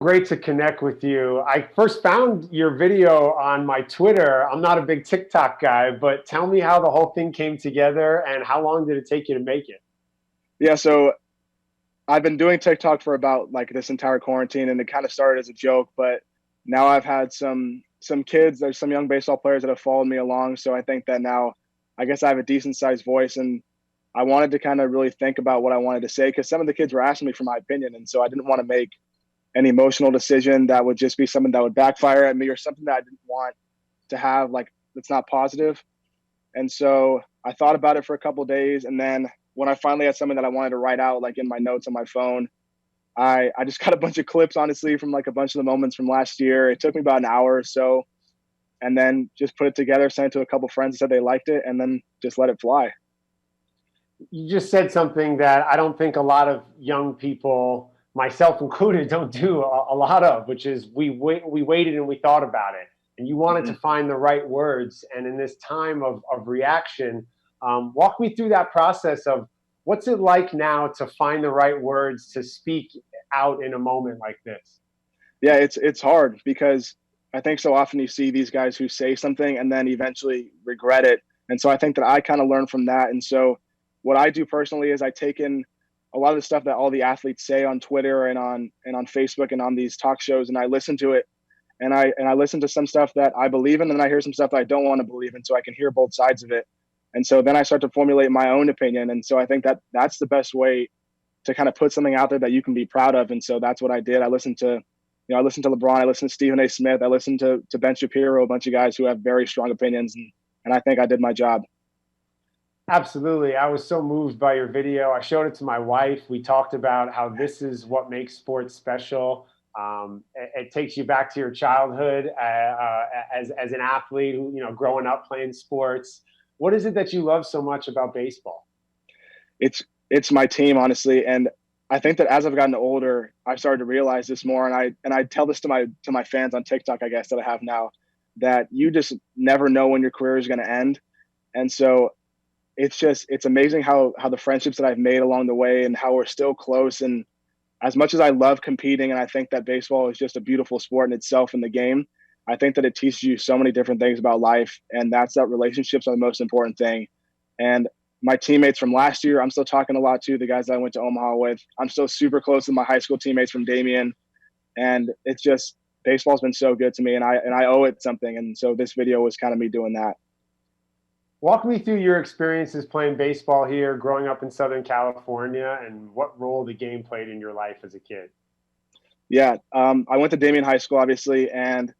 Great to connect with you. I first found your video on my Twitter. I'm not a big TikTok guy, but tell me how the whole thing came together and how long did it take you to make it? Yeah, so I've been doing TikTok for about like this entire quarantine, and it kind of started as a joke, but now I've had some kids, there's some young baseball players that have followed me along, so I think that now I guess I have a decent sized voice, and I wanted to kind of really think about what I wanted to say because some of the kids were asking me for my opinion, and so I didn't want to make an emotional decision that would just be something that would backfire at me or something that I didn't want to have like that's not positive. And so I thought about it for a couple of days. And then when I finally had something that I wanted to write out, like in my notes on my phone, I just got a bunch of clips, honestly, from like a bunch of the moments from last year. It took me about an hour or so, and then just put it together, sent it to a couple of friends, said they liked it, and then just let it fly. You just said something that I don't think a lot of young people, myself included, don't do a lot of, which is we waited and we thought about it. And you wanted to Mhm. find the right words. And in this time of reaction, walk me through that process of what's it like now to find the right words to speak out in a moment like this? Yeah, it's hard because I think so often you see these guys who say something and then eventually regret it. And so I think that I kind of learned from that. And so what I do personally is I take in a lot of the stuff that all the athletes say on Twitter and on Facebook and on these talk shows, and I listen to it, and I listen to some stuff that I believe in, and then I hear some stuff that I don't want to believe in, so I can hear both sides of it. And so then I start to formulate my own opinion. And so I think that that's the best way to kind of put something out there that you can be proud of. And so that's what I did. I listened to LeBron, I listened to Stephen A. Smith, I listened to Ben Shapiro, a bunch of guys who have very strong opinions, and I think I did my job. Absolutely. I was so moved by your video. I showed it to my wife. We talked about how this is what makes sports special. It takes you back to your childhood as an athlete who, growing up playing sports. What is it that you love so much about baseball? It's my team, honestly, and I think that as I've gotten older, I've started to realize this more, and I tell this to my fans on TikTok, I guess, that I have now, that you just never know when your career is going to end. And so it's amazing how the friendships that I've made along the way and how we're still close. And as much as I love competing, and I think that baseball is just a beautiful sport in itself in the game, I think that it teaches you so many different things about life, and that's that relationships are the most important thing. And my teammates from last year, I'm still talking a lot to the guys that I went to Omaha with. I'm still super close with my high school teammates from Damien, and it's just baseball's been so good to me, and I owe it something. And so this video was kind of me doing that. Walk me through your experiences playing baseball here, growing up in Southern California, and what role the game played in your life as a kid. Yeah, I went to Damien High School, obviously, and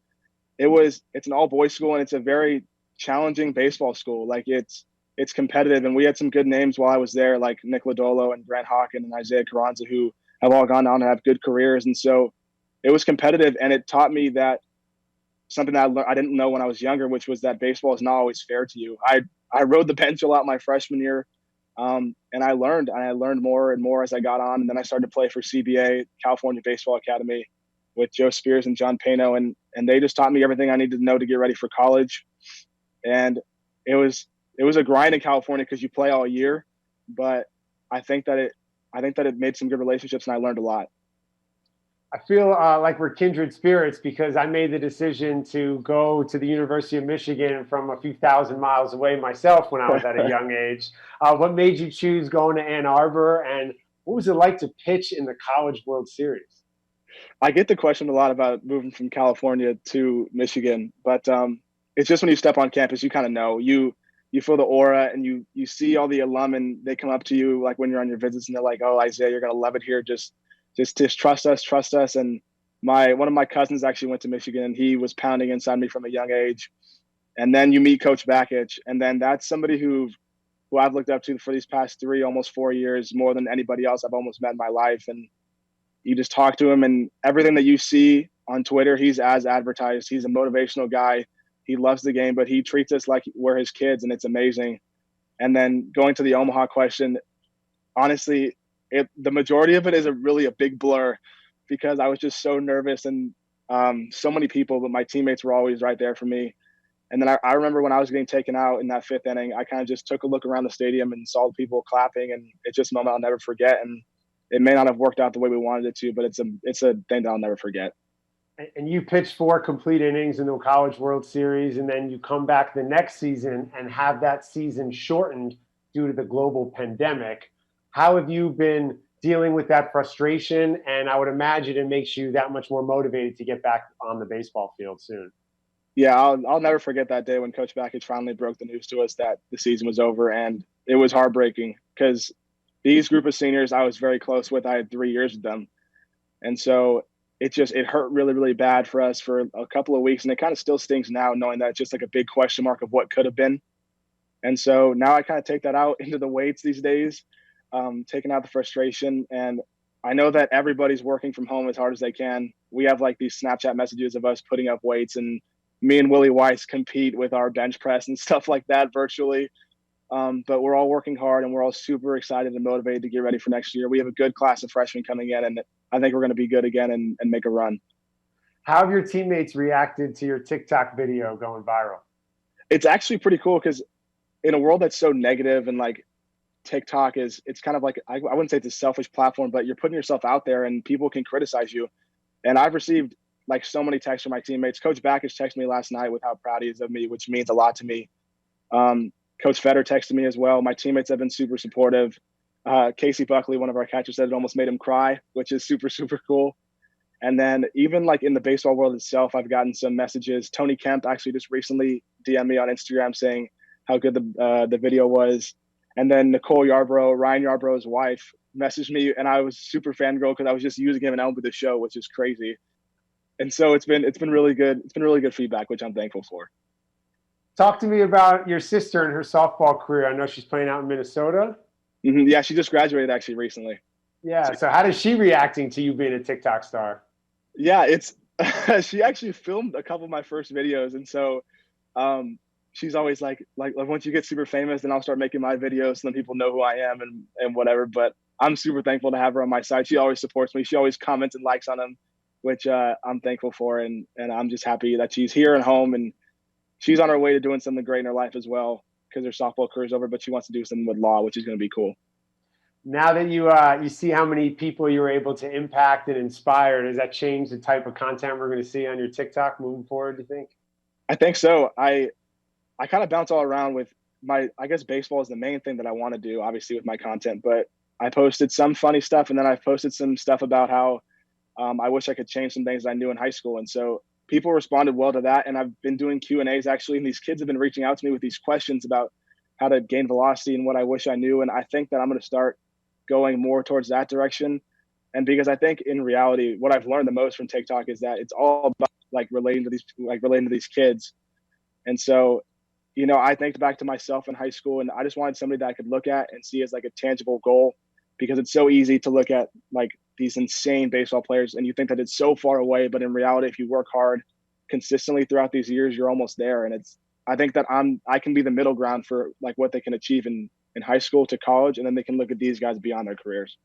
it's an all boys school, and it's a very challenging baseball school. Like it's competitive, and we had some good names while I was there, like Nick Lodolo and Grant Hawken and Isaiah Carranza, who have all gone on to have good careers. And so it was competitive, and it taught me that something that I didn't know when I was younger, which was that baseball is not always fair to you. I rode the bench a lot my freshman year, and I learned more and more as I got on, and then I started to play for CBA, California Baseball Academy, with Joe Spears and John Pano, and they just taught me everything I needed to know to get ready for college. And it was it was a grind in California because you play all year, but I think that it I think that it made some good relationships, and I learned a lot. I feel like we're kindred spirits because I made the decision to go to the University of Michigan from a few thousand miles away myself when I was at a young age. What made you choose going to Ann Arbor, and what was it like to pitch in the College World Series? I get the question a lot about moving from California to Michigan, but it's just when you step on campus, you kind of know you feel the aura, and you see all the alum, and they come up to you like when you're on your visits, and they're like, "Oh, Isaiah, you're gonna love it here. Just trust us." And my one of my cousins actually went to Michigan, and he was pounding inside me from a young age. And then you meet Coach Bakich, and then that's somebody who I've looked up to for these past 3 almost 4 years more than anybody else I've almost met in my life. And you just talk to him, and everything that you see on Twitter, he's as advertised. He's a motivational guy. He loves the game, but he treats us like we're his kids, and it's amazing. And then going to the Omaha question, honestly, the majority of it is really a big blur because I was just so nervous, and so many people, but my teammates were always right there for me. And then I remember when I was getting taken out in that fifth inning, I kind of just took a look around the stadium and saw people clapping, and it's just a moment I'll never forget. And it may not have worked out the way we wanted it to, but it's a thing that I'll never forget. And you pitched 4 complete innings in the College World Series, and then you come back the next season and have that season shortened due to the global pandemic. How have you been dealing with that frustration? And I would imagine it makes you that much more motivated to get back on the baseball field soon. Yeah, I'll never forget that day when Coach Backich finally broke the news to us that the season was over, and it was heartbreaking because these group of seniors I was very close with. I had 3 years with them, and so it hurt really really bad for us for a couple of weeks, and it kind of still stings now knowing that it's just like a big question mark of what could have been. And so now I kind of take that out into the weights these days, taking out the frustration. And I know that everybody's working from home as hard as they can. We have like these Snapchat messages of us putting up weights, and me and Willie Weiss compete with our bench press and stuff like that virtually. But we're all working hard, and we're all super excited and motivated to get ready for next year. We have a good class of freshmen coming in, and I think we're going to be good again and make a run. How have your teammates reacted to your TikTok video going viral? It's actually pretty cool because in a world that's so negative and like TikTok it's kind of like I wouldn't say it's a selfish platform, but you're putting yourself out there and people can criticize you. And I've received like so many texts from my teammates. Coach Backich texted me last night with how proud he is of me, which means a lot to me. Coach Feder texted me as well. My teammates have been super supportive. Casey Buckley, one of our catchers, said it almost made him cry, which is super, super cool. And then even like in the baseball world itself, I've gotten some messages. Tony Kemp actually just recently DM'd me on Instagram saying how good the video was. And then Nicole Yarbrough, Ryan Yarbrough's wife, messaged me, and I was super fangirl because I was just using him and Elm with the show, which is crazy. And so it's been really good. It's been really good feedback, which I'm thankful for. Talk to me about your sister and her softball career. I know she's playing out in Minnesota. Mm-hmm. Yeah, she just graduated actually recently. Yeah. So how is she reacting to you being a TikTok star? Yeah, it's she actually filmed a couple of my first videos, and so she's always like once you get super famous, then I'll start making my videos, so then people know who I am and whatever. But I'm super thankful to have her on my side. She always supports me. She always comments and likes on them, which I'm thankful for, and I'm just happy that she's here and home, and she's on her way to doing something great in her life as well because her softball career is over, but she wants to do something with law, which is going to be cool. Now that you see how many people you were able to impact and inspire, does that change the type of content we're going to see on your TikTok moving forward, do you think? I think so. I kind of bounce all around with I guess baseball is the main thing that I want to do, obviously, with my content, but I posted some funny stuff, and then I've posted some stuff about how I wish I could change some things I knew in high school. And so people responded well to that. And I've been doing Q&As actually, and these kids have been reaching out to me with these questions about how to gain velocity and what I wish I knew. And I think that I'm going to start going more towards that direction. And because I think in reality, what I've learned the most from TikTok is that it's all about relating to these kids. And so, I think back to myself in high school, and I just wanted somebody that I could look at and see as like a tangible goal, because it's so easy to look at like these insane baseball players and you think that it's so far away, but in reality, if you work hard consistently throughout these years, you're almost there. And I think that I can be the middle ground for like what they can achieve in high school to college, and then they can look at these guys beyond their careers.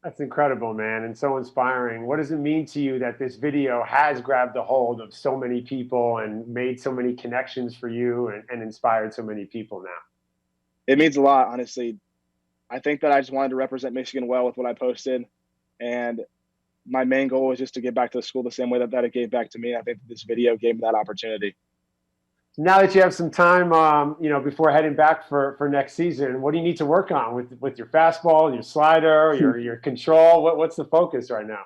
That's incredible, man, and so inspiring. What does it mean to you that this video has grabbed a hold of so many people and made so many connections for you and inspired so many people now? It means a lot, honestly. I think that I just wanted to represent Michigan well with what I posted, and my main goal was just to get back to the school the same way that it gave back to me. I think that this video gave me that opportunity. Now that you have some time, before heading back for next season, what do you need to work on with your fastball, your slider, your control? What's the focus right now?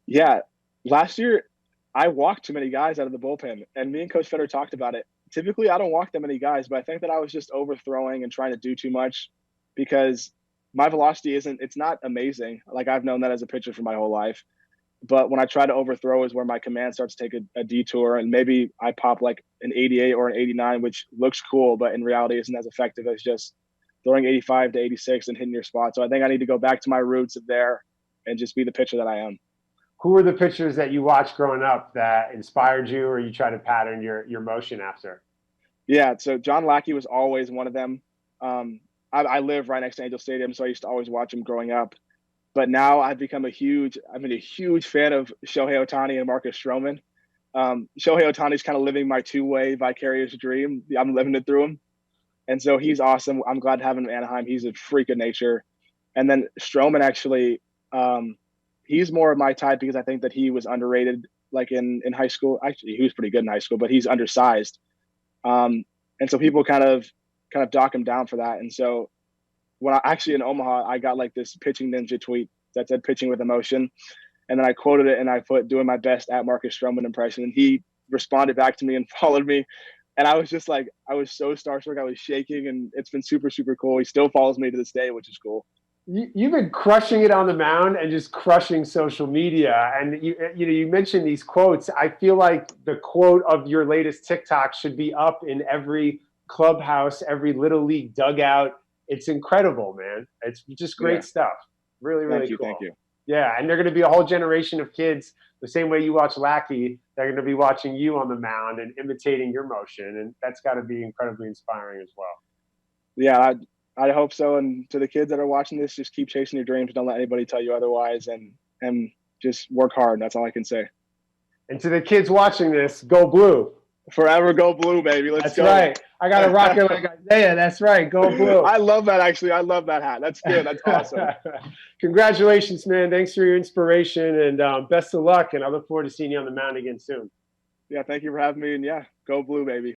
Yeah, last year I walked too many guys out of the bullpen, and me and Coach Feder talked about it. Typically, I don't walk that many guys, but I think that I was just overthrowing and trying to do too much because my velocity it's not amazing. Like I've known that as a pitcher for my whole life. But when I try to overthrow is where my command starts to take a detour, and maybe I pop like an 88 or an 89, which looks cool, but in reality isn't as effective as just throwing 85 to 86 and hitting your spot. So I think I need to go back to my roots of there and just be the pitcher that I am. Who were the pitchers that you watched growing up that inspired you, or you try to pattern your motion after? Yeah, so John Lackey was always one of them. I live right next to Angel Stadium, so I used to always watch him growing up. But now I've been a huge fan of Shohei Ohtani and Marcus Stroman. Shohei Ohtani's kind of living my two-way vicarious dream. I'm living it through him. And so he's awesome. I'm glad to have him in Anaheim. He's a freak of nature. And then Stroman, actually, He's more of my type because I think that he was underrated, like in high school. Actually, he was pretty good in high school, but he's undersized. And so people kind of dock him down for that. And so when I actually in Omaha, I got like this pitching ninja tweet that said pitching with emotion. And then I quoted it and I put doing my best at Marcus Stroman impression. And he responded back to me and followed me. And I was just like, I was so starstruck. I was shaking, and it's been super, super cool. He still follows me to this day, which is cool. You've been crushing it on the mound and just crushing social media. And you mentioned these quotes. I feel like the quote of your latest TikTok should be up in every clubhouse, every little league dugout. It's incredible, man. It's just Yeah. great stuff. Really, really cool. Thank you. Yeah, and they're going to be a whole generation of kids, the same way you watch Lackey, they're going to be watching you on the mound and imitating your motion, and that's got to be incredibly inspiring as well. Yeah, I hope so. And to the kids that are watching this, just keep chasing your dreams. Don't let anybody tell you otherwise, and just work hard. That's all I can say. And to the kids watching this, go blue. Forever go blue, baby. Let's go. That's right. I got to rock it like Isaiah. That's right. Go blue. I love that, actually. I love that hat. That's good. That's awesome. Congratulations, man. Thanks for your inspiration, and best of luck. And I look forward to seeing you on the mound again soon. Yeah, thank you for having me. And yeah, go blue, baby.